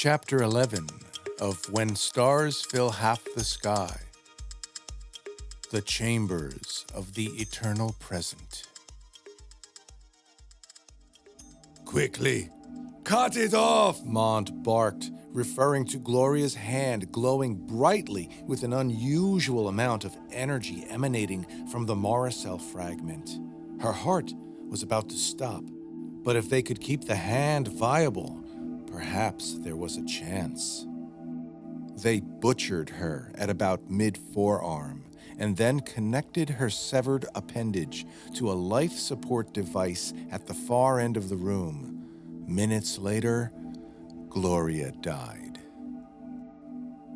Chapter 11 of When Stars Fill Half the Sky. The Chambers of the Eternal Present. Quickly, cut it off! Monde barked, referring to Gloria's hand glowing brightly with an unusual amount of energy emanating from the morocel fragment. Her heart was about to stop, but if they could keep the hand viable, perhaps there was a chance. They butchered her at about mid-forearm and then connected her severed appendage to a life support device at the far end of the room. Minutes later, Gloria died.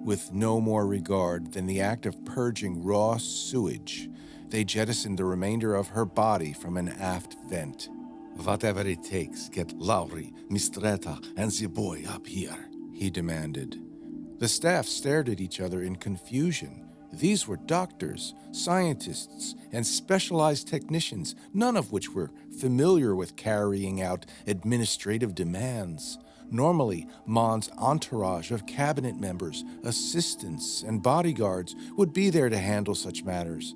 With no more regard than the act of purging raw sewage, they jettisoned the remainder of her body from an aft vent. Whatever it takes, get Lowry, Mistretta, and the boy up here, he demanded. The staff stared at each other in confusion. These were doctors, scientists, and specialized technicians, none of which were familiar with carrying out administrative demands. Normally, Monde's entourage of cabinet members, assistants, and bodyguards would be there to handle such matters.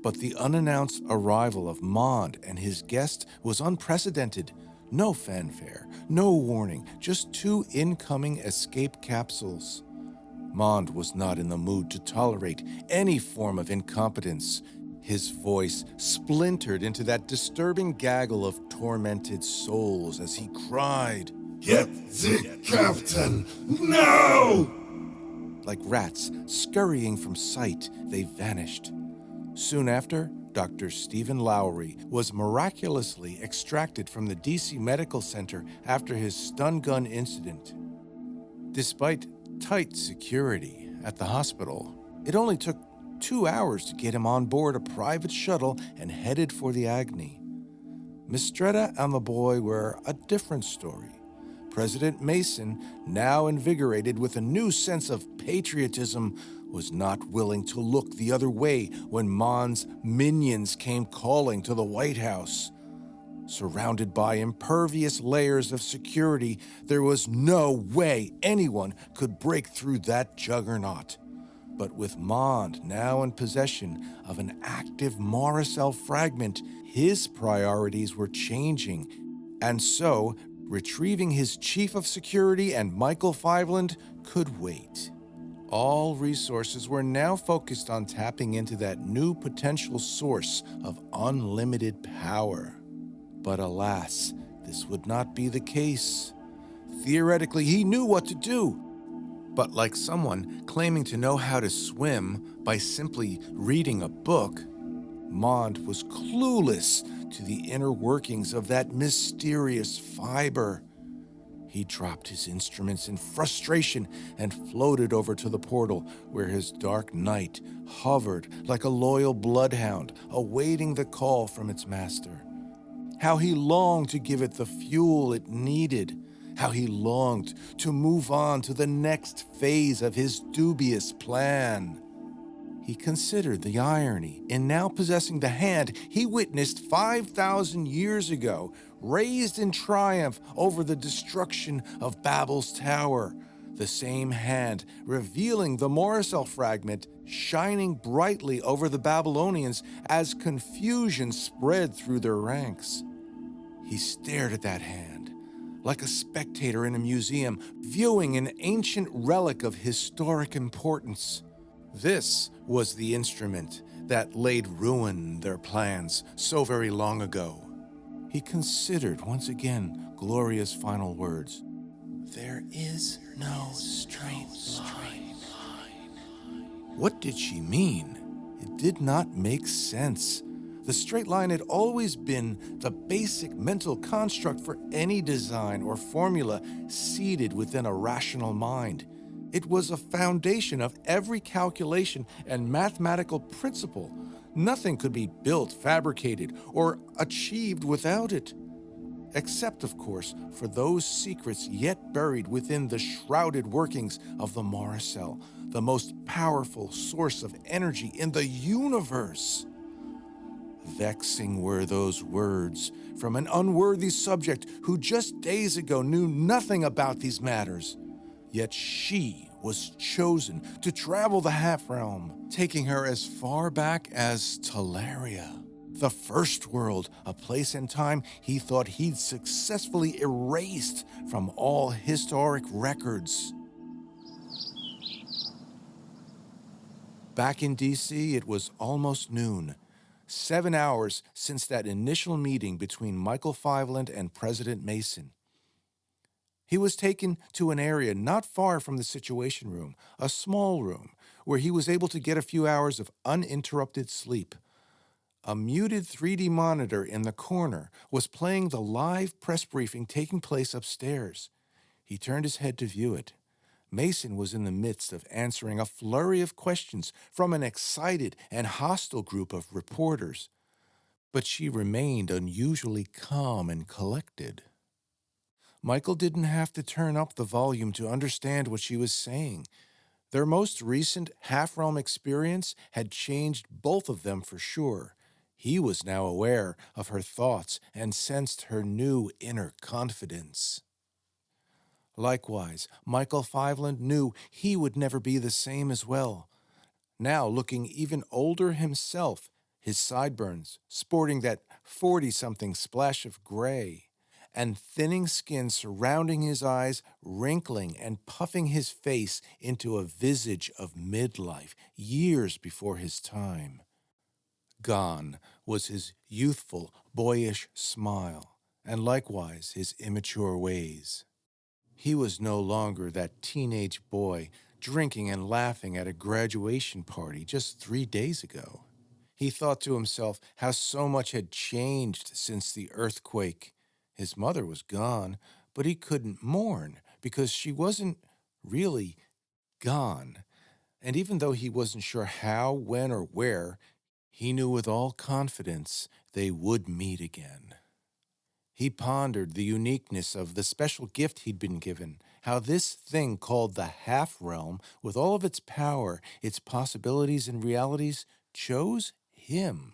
But the unannounced arrival of Monde and his guest was unprecedented. No fanfare, no warning, just two incoming escape capsules. Monde was not in the mood to tolerate any form of incompetence. His voice splintered into that disturbing gaggle of tormented souls as he cried, "Get the captain, now!" Like rats scurrying from sight, they vanished. Soon after, Dr. Stephen Lowry was miraculously extracted from the DC Medical Center after his stun gun incident. Despite tight security at the hospital, it only took 2 hours to get him on board a private shuttle and headed for the Agni. Mistretta and the boy were a different story. President Mason, now invigorated with a new sense of patriotism, was not willing to look the other way when Monde's minions came calling to the White House. Surrounded by impervious layers of security, there was no way anyone could break through that juggernaut. But with Monde now in possession of an active morocel fragment, his priorities were changing, and so retrieving his chief of security and Michael Fiveland could wait. All resources were now focused on tapping into that new potential source of unlimited power. But alas, this would not be the case. Theoretically, he knew what to do. But like someone claiming to know how to swim by simply reading a book, Monde was clueless to the inner workings of that mysterious fiber. He dropped his instruments in frustration and floated over to the portal where his dark knight hovered like a loyal bloodhound awaiting the call from its master. How he longed to give it the fuel it needed. How he longed to move on to the next phase of his dubious plan. He considered the irony in now possessing the hand he witnessed 5,000 years ago, raised in triumph over the destruction of Babel's Tower. The same hand revealing the morocel fragment, shining brightly over the Babylonians as confusion spread through their ranks. He stared at that hand, like a spectator in a museum, viewing an ancient relic of historic importance. This was the instrument that laid ruin their plans so very long ago. He considered once again Gloria's final words. There is no straight line. What did she mean? It did not make sense. The straight line had always been the basic mental construct for any design or formula seated within a rational mind. It was a foundation of every calculation and mathematical principle. Nothing could be built, fabricated, or achieved without it. Except, of course, for those secrets yet buried within the shrouded workings of the morocel, the most powerful source of energy in the universe. Vexing were those words from an unworthy subject who just days ago knew nothing about these matters. Yet she was chosen to travel the half-realm, taking her as far back as Tellaria, the first world, a place and time he thought he'd successfully erased from all historic records. Back in D.C., it was almost noon, 7 hours since that initial meeting between Michael Fiveland and President Mason. He was taken to an area not far from the Situation Room, a small room, where he was able to get a few hours of uninterrupted sleep. A muted 3D monitor in the corner was playing the live press briefing taking place upstairs. He turned his head to view it. Mason was in the midst of answering a flurry of questions from an excited and hostile group of reporters. But she remained unusually calm and collected. Michael didn't have to turn up the volume to understand what she was saying. Their most recent half-realm experience had changed both of them for sure. He was now aware of her thoughts and sensed her new inner confidence. Likewise, Michael Fiveland knew he would never be the same as well. Now, looking even older himself, his sideburns sporting that 40-something splash of gray, and thinning skin surrounding his eyes, wrinkling and puffing his face into a visage of midlife, years before his time. Gone was his youthful, boyish smile, and likewise his immature ways. He was no longer that teenage boy drinking and laughing at a graduation party just 3 days ago. He thought to himself how so much had changed since the earthquake. His mother was gone, but he couldn't mourn because she wasn't really gone. And even though he wasn't sure how, when, or where, he knew with all confidence they would meet again. He pondered the uniqueness of the special gift he'd been given, how this thing called the half-realm, with all of its power, its possibilities and realities, chose him.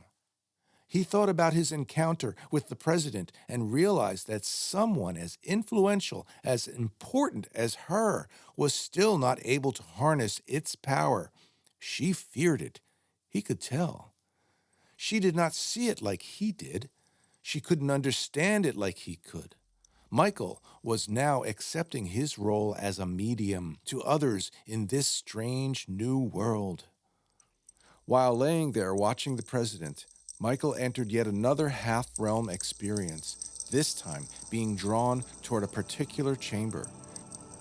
He thought about his encounter with the president and realized that someone as influential, as important as her, was still not able to harness its power. She feared it. He could tell. She did not see it like he did. She couldn't understand it like he could. Michael was now accepting his role as a medium to others in this strange new world. While laying there watching the president, Michael entered yet another half-realm experience, this time being drawn toward a particular chamber.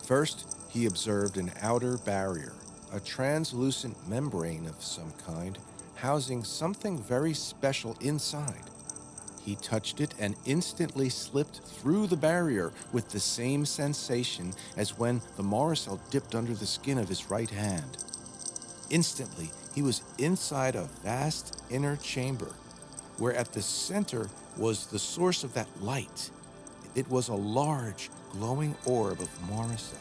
First, he observed an outer barrier, a translucent membrane of some kind, housing something very special inside. He touched it and instantly slipped through the barrier with the same sensation as when the morocel dipped under the skin of his right hand. Instantly, he was inside a vast inner chamber, where at the center was the source of that light. It was a large, glowing orb of morocel.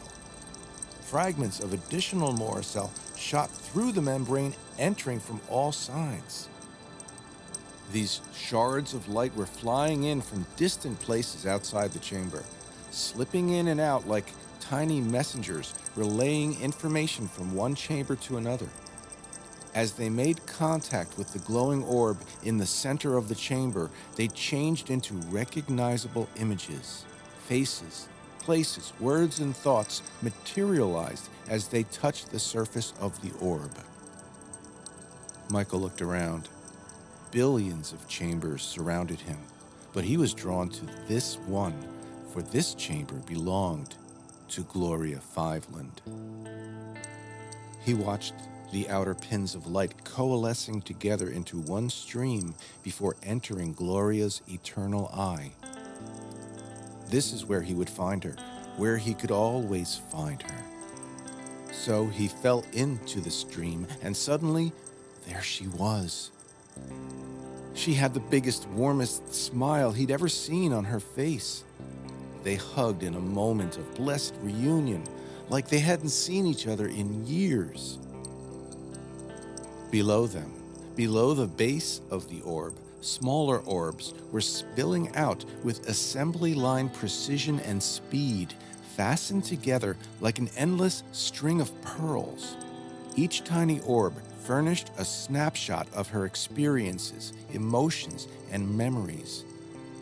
Fragments of additional morocel shot through the membrane, entering from all sides. These shards of light were flying in from distant places outside the chamber, slipping in and out like tiny messengers, relaying information from one chamber to another. As they made contact with the glowing orb in the center of the chamber, they changed into recognizable images. Faces, places, words, and thoughts materialized as they touched the surface of the orb. Michael looked around. Billions of chambers surrounded him, but he was drawn to this one, for this chamber belonged to Gloria Fiveland. He watched the outer pins of light coalescing together into one stream before entering Gloria's eternal eye. This is where he would find her, where he could always find her. So he fell into the stream, and suddenly, there she was. She had the biggest, warmest smile he'd ever seen on her face. They hugged in a moment of blessed reunion, like they hadn't seen each other in years. Below them, below the base of the orb, smaller orbs were spilling out with assembly line precision and speed, fastened together like an endless string of pearls. Each tiny orb furnished a snapshot of her experiences, emotions, and memories.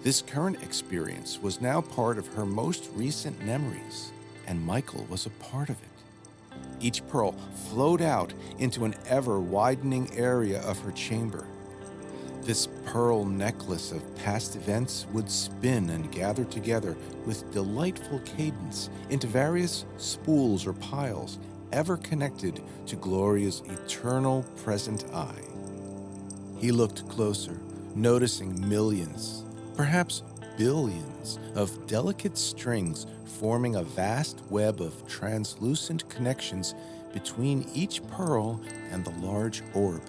This current experience was now part of her most recent memories, and Michael was a part of it. Each pearl flowed out into an ever-widening area of her chamber. This pearl necklace of past events would spin and gather together with delightful cadence into various spools or piles, ever connected to Gloria's eternal present eye. He looked closer, noticing millions, perhaps billions, of delicate strings forming a vast web of translucent connections between each pearl and the large orb.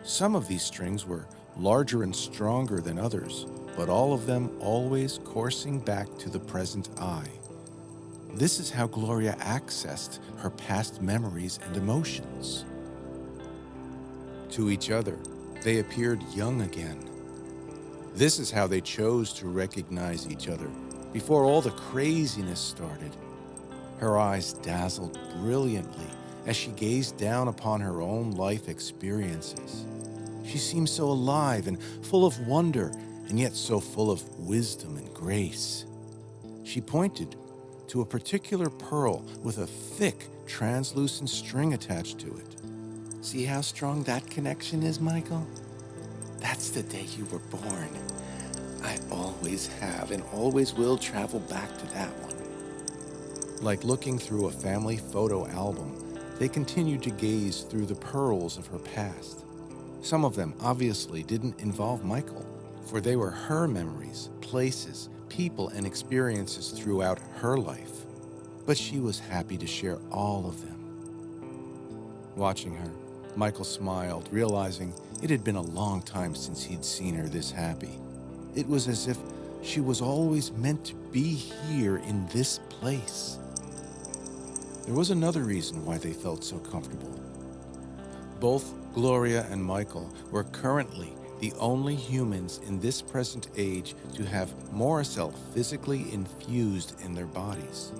Some of these strings were larger and stronger than others, but all of them always coursing back to the present eye. This is how Gloria accessed her past memories and emotions. To each other, they appeared young again. This is how they chose to recognize each other before all the craziness started. Her eyes dazzled brilliantly as she gazed down upon her own life experiences. She seemed so alive and full of wonder, and yet so full of wisdom and grace. She pointed to a particular pearl with a thick, translucent string attached to it. See how strong that connection is, Michael? That's the day you were born. I always have and always will travel back to that one. Like looking through a family photo album, they continued to gaze through the pearls of her past. Some of them obviously didn't involve Michael, for they were her memories, places, people, and experiences throughout her life. But she was happy to share all of them. Watching her, Michael smiled, realizing it had been a long time since he'd seen her this happy. It was as if she was always meant to be here in this place. There was another reason why they felt so comfortable. Both Gloria and Michael were currently the only humans in this present age to have morocel physically infused in their bodies.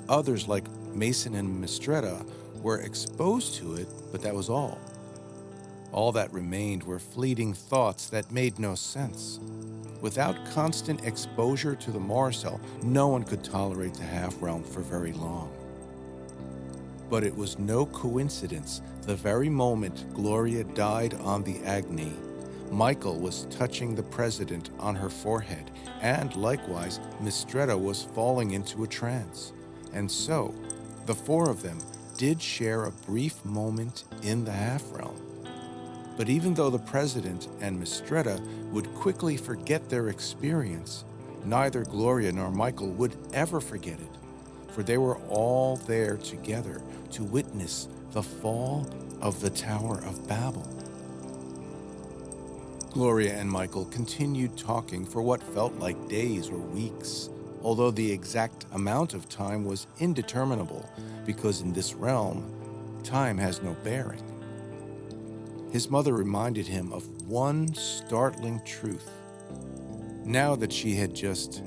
Others, like Mason and Mistretta, were exposed to it, but that was all. All that remained were fleeting thoughts that made no sense. Without constant exposure to the morocel, no one could tolerate the half-realm for very long. But it was no coincidence. The very moment Gloria died on the Agni, Michael was touching the president on her forehead, and likewise, Mistretta was falling into a trance. And so, the four of them did share a brief moment in the half-realm. But even though the president and Mistretta would quickly forget their experience, neither Gloria nor Michael would ever forget it, for they were all there together to witness the fall of the Tower of Babel. Gloria and Michael continued talking for what felt like days or weeks, although the exact amount of time was indeterminable, because in this realm, time has no bearing. His mother reminded him of one startling truth. Now that she had just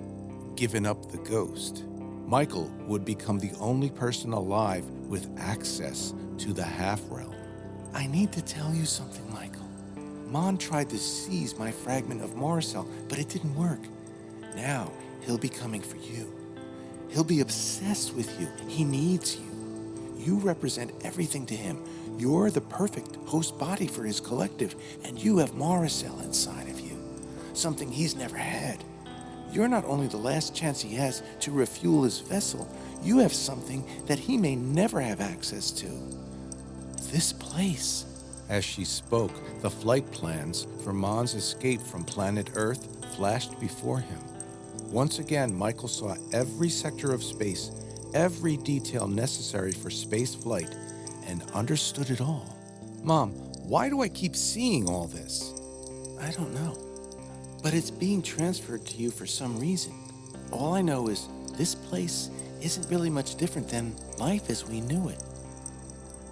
given up the ghost, Michael would become the only person alive with access to the half-realm. I need to tell you something, Michael. Mon tried to seize my fragment of morocel, but it didn't work. Now, he'll be coming for you. He'll be obsessed with you. He needs you. You represent everything to him. You're the perfect host body for his collective, and you have morocel inside of you, something he's never had. You're not only the last chance he has to refuel his vessel, you have something that he may never have access to. This place. As she spoke, the flight plans for Mon's escape from planet Earth flashed before him. Once again, Michael saw every sector of space, every detail necessary for space flight, and understood it all. Mom, why do I keep seeing all this? I don't know, but it's being transferred to you for some reason. All I know is this place isn't really much different than life as we knew it.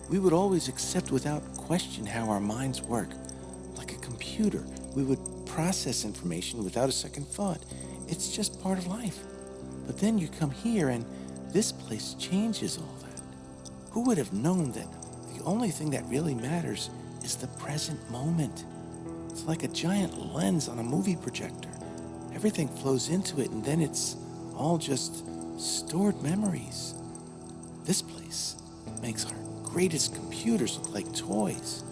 We would always accept without question how our minds work. Like a computer, we would process information without a second thought. It's just part of life. But then you come here and this place changes all that. Who would have known that the only thing that really matters is the present moment? It's like a giant lens on a movie projector. Everything flows into it and then it's all just stored memories. This place makes our greatest computers look like toys.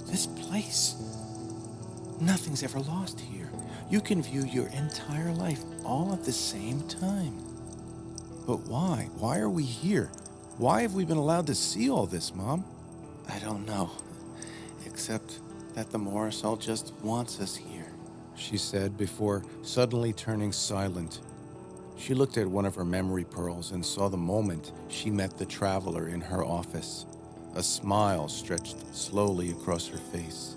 This place, nothing's ever lost here. You can view your entire life all at the same time. But why? Why are we here? Why have we been allowed to see all this, Mom? I don't know. Except that the morocel just wants us here, she said before suddenly turning silent. She looked at one of her memory pearls and saw the moment she met the traveler in her office. A smile stretched slowly across her face.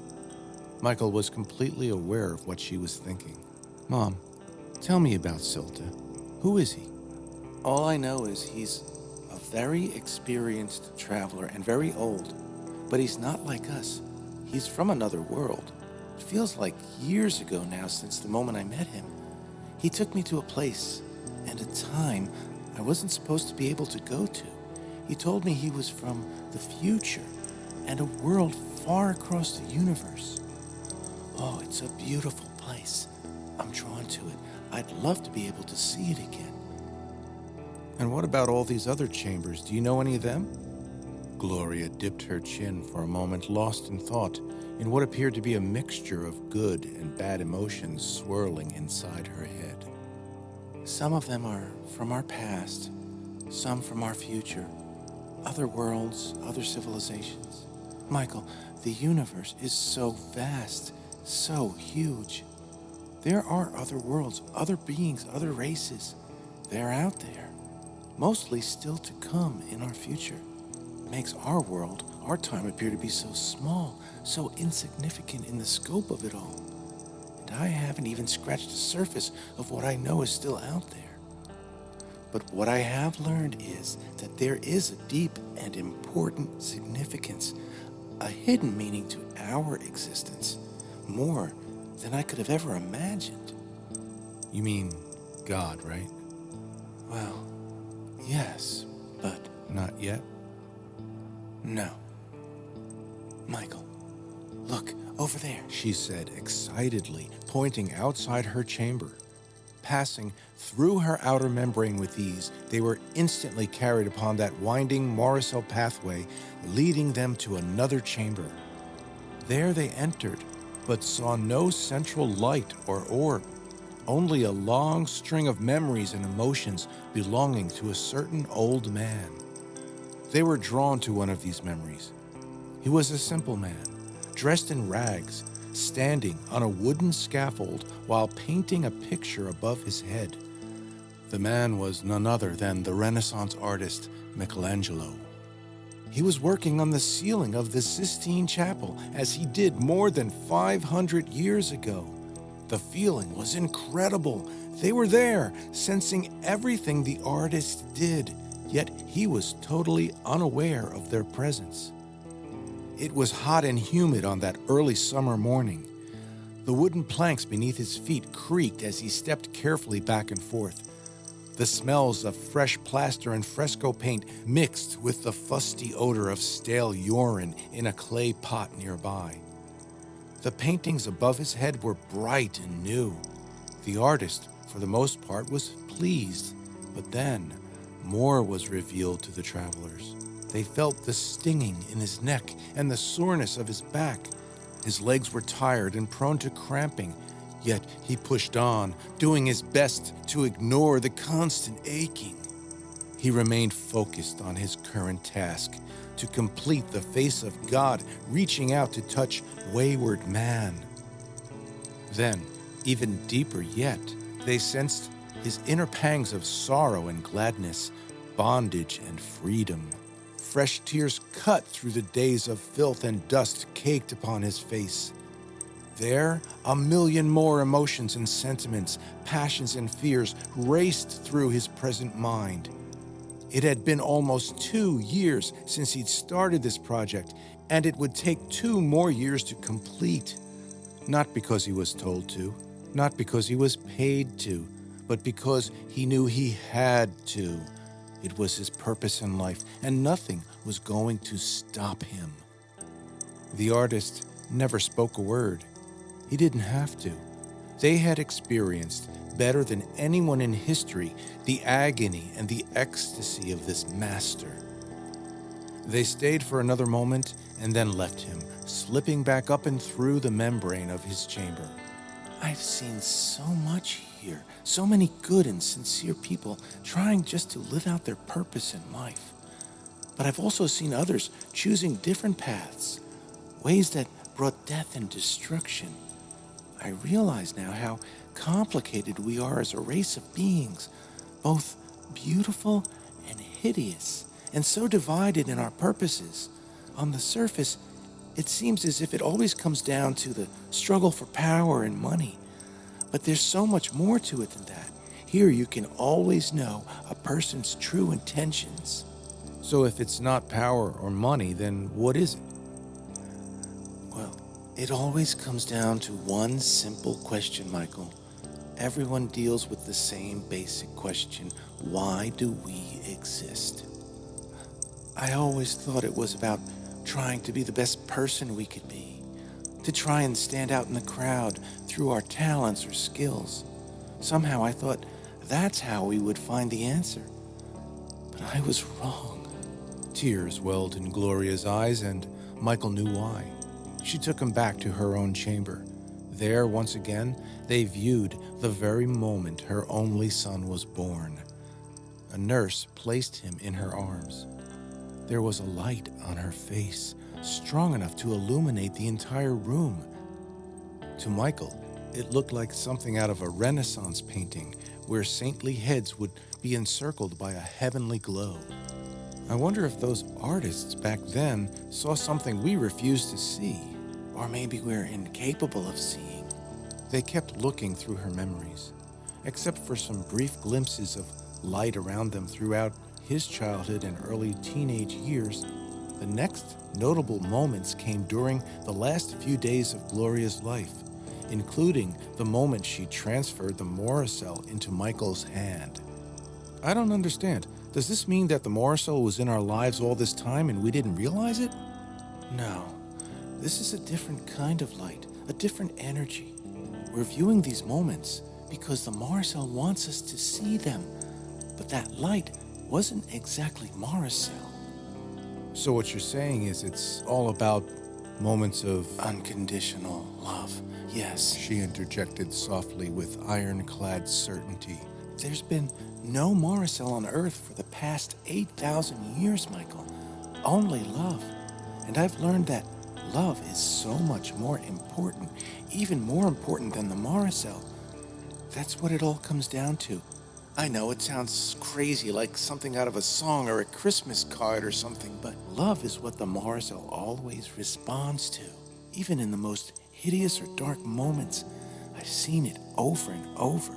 Michael was completely aware of what she was thinking. Mom, tell me about Silta. Who is he? All I know is he's a very experienced traveler and very old, but he's not like us. He's from another world. It feels like years ago now since the moment I met him. He took me to a place and a time I wasn't supposed to be able to go to. He told me he was from the future and a world far across the universe. Oh, it's a beautiful place. I'm drawn to it. I'd love to be able to see it again. And what about all these other chambers? Do you know any of them? Gloria dipped her chin for a moment, lost in thought, in what appeared to be a mixture of good and bad emotions swirling inside her head. Some of them are from our past, some from our future, other worlds, other civilizations. Michael, the universe is so vast, so huge. There are other worlds, other beings, other races. They're out there, mostly still to come in our future. It makes our world, our time appear to be so small, so insignificant in the scope of it all. And I haven't even scratched the surface of what I know is still out there. But what I have learned is that there is a deep and important significance, a hidden meaning to our existence, more than I could have ever imagined. You mean God, right? Well, yes, but not yet. No. Michael, look, over there, she said excitedly, pointing outside her chamber. Passing through her outer membrane with ease, they were instantly carried upon that winding morocel pathway, leading them to another chamber. There they entered, but saw no central light or orb, only a long string of memories and emotions belonging to a certain old man. They were drawn to one of these memories. He was a simple man, dressed in rags, standing on a wooden scaffold while painting a picture above his head. The man was none other than the Renaissance artist Michelangelo. He was working on the ceiling of the Sistine Chapel as he did more than 500 years ago. The feeling was incredible. They were there, sensing everything the artist did, yet he was totally unaware of their presence. It was hot and humid on that early summer morning. The wooden planks beneath his feet creaked as he stepped carefully back and forth. The smells of fresh plaster and fresco paint mixed with the fusty odor of stale urine in a clay pot nearby. The paintings above his head were bright and new. The artist, for the most part, was pleased, but then more was revealed to the travelers. They felt the stinging in his neck and the soreness of his back. His legs were tired and prone to cramping, yet he pushed on, doing his best to ignore the constant aching. He remained focused on his current task, to complete the face of God, reaching out to touch wayward man. Then, even deeper yet, they sensed his inner pangs of sorrow and gladness, bondage and freedom. Fresh tears cut through the days of filth and dust caked upon his face. There, a million more emotions and sentiments, passions and fears raced through his present mind. It had been almost 2 years since he'd started this project, and it would take 2 more years to complete. Not because he was told to, not because he was paid to, but because he knew he had to. It was his purpose in life, and nothing was going to stop him. The artist never spoke a word. He didn't have to. They had experienced, better than anyone in history, the agony and the ecstasy of this master. They stayed for another moment and then left him, slipping back up and through the membrane of his chamber. I've seen so much here, so many good and sincere people trying just to live out their purpose in life. But I've also seen others choosing different paths, ways that brought death and destruction. I realize now how complicated we are as a race of beings, both beautiful and hideous, and so divided in our purposes. On the surface, it seems as if it always comes down to the struggle for power and money. But there's so much more to it than that. Here you can always know a person's true intentions. So if it's not power or money, then what is it? Well, it always comes down to one simple question, Michael. Everyone deals with the same basic question. Why do we exist? I always thought it was about trying to be the best person we could be, to try and stand out in the crowd through our talents or skills. Somehow I thought that's how we would find the answer. But I was wrong. Tears welled in Gloria's eyes, and Michael knew why. She took him back to her own chamber. There, once again, they viewed the very moment her only son was born. A nurse placed him in her arms. There was a light on her face, strong enough to illuminate the entire room. To Michael, it looked like something out of a Renaissance painting, where saintly heads would be encircled by a heavenly glow. I wonder if those artists back then saw something we refused to see, or maybe we're incapable of seeing. They kept looking through her memories, except for some brief glimpses of light around them throughout his childhood and early teenage years. The next notable moments came during the last few days of Gloria's life, including the moment she transferred the morocel into Michael's hand. I don't understand. Does this mean that the morocel was in our lives all this time and we didn't realize it? No. This is a different kind of light, a different energy. We're viewing these moments because the morocel wants us to see them, but that light wasn't exactly morocel. So what you're saying is it's all about moments of unconditional love. Yes, she interjected softly with ironclad certainty. There's been no morocel on Earth for the past 8,000 years, Michael. Only love. And I've learned that love is so much more important, even more important than the morocel. That's what it all comes down to. I know it sounds crazy, like something out of a song or a Christmas card or something, but love is what the morocel always responds to. Even in the most hideous or dark moments, I've seen it over and over.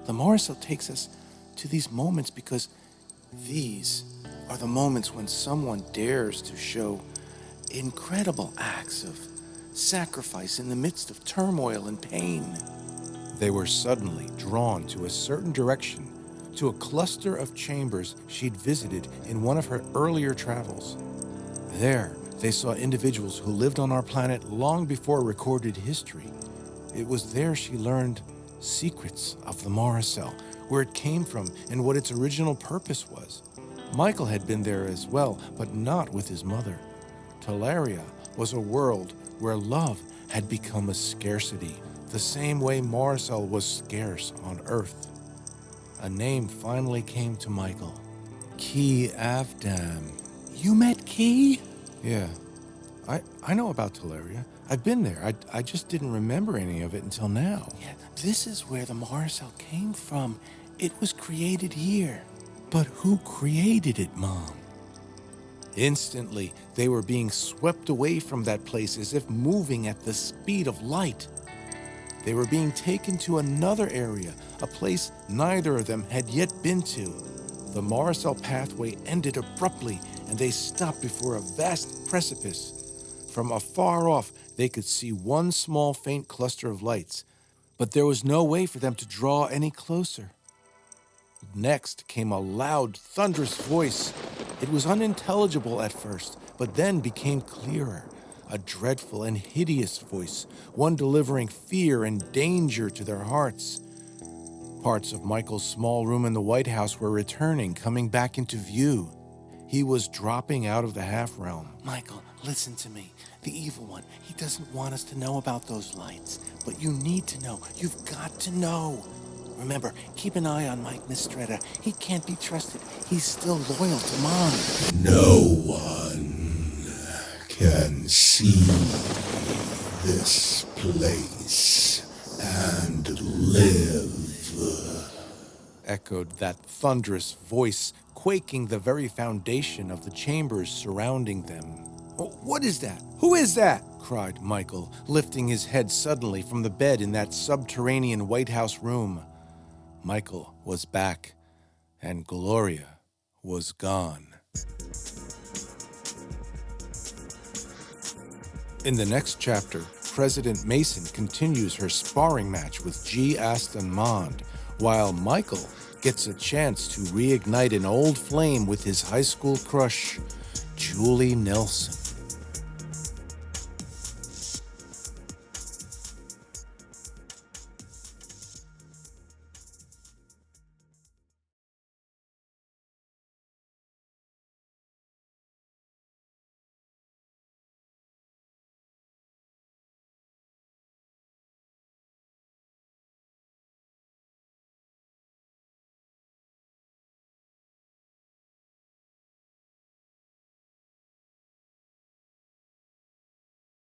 The morocel takes us to these moments because these are the moments when someone dares to show incredible acts of sacrifice in the midst of turmoil and pain. They were suddenly drawn to a certain direction, to a cluster of chambers she'd visited in one of her earlier travels. There, they saw individuals who lived on our planet long before recorded history. It was there she learned secrets of the morocel, where it came from and what its original purpose was. Michael had been there as well, but not with his mother. Tellarian was a world where love had become a scarcity, the same way morocel was scarce on Earth. A name finally came to Michael. Ki Avdam. You met Ki? Yeah. I know about Tellarian. I've been there. I just didn't remember any of it until now. Yeah, this is where the morocel came from. It was created here. But who created it, Mom? Instantly, they were being swept away from that place as if moving at the speed of light. They were being taken to another area, a place neither of them had yet been to. The morocel pathway ended abruptly, and they stopped before a vast precipice. From afar off, they could see one small, faint cluster of lights, but there was no way for them to draw any closer. Next came a loud, thunderous voice. It was unintelligible at first, but then became clearer. A dreadful and hideous voice, one delivering fear and danger to their hearts. Parts of Michael's small room in the White House were returning, coming back into view. He was dropping out of the half-realm. Michael, listen to me. The evil one, he doesn't want us to know about those lights. But you need to know. You've got to know. Remember, keep an eye on Mike Mistretta. He can't be trusted. He's still loyal to Mom. No one can see this place and live. Echoed that thunderous voice, quaking the very foundation of the chambers surrounding them. "What is that? Who is that?" cried Michael, lifting his head suddenly from the bed in that subterranean White House room. Michael was back, and Gloria was gone. In the next chapter, President Mason continues her sparring match with Astan Monde, while Michael gets a chance to reignite an old flame with his high school crush, Julie Nelson.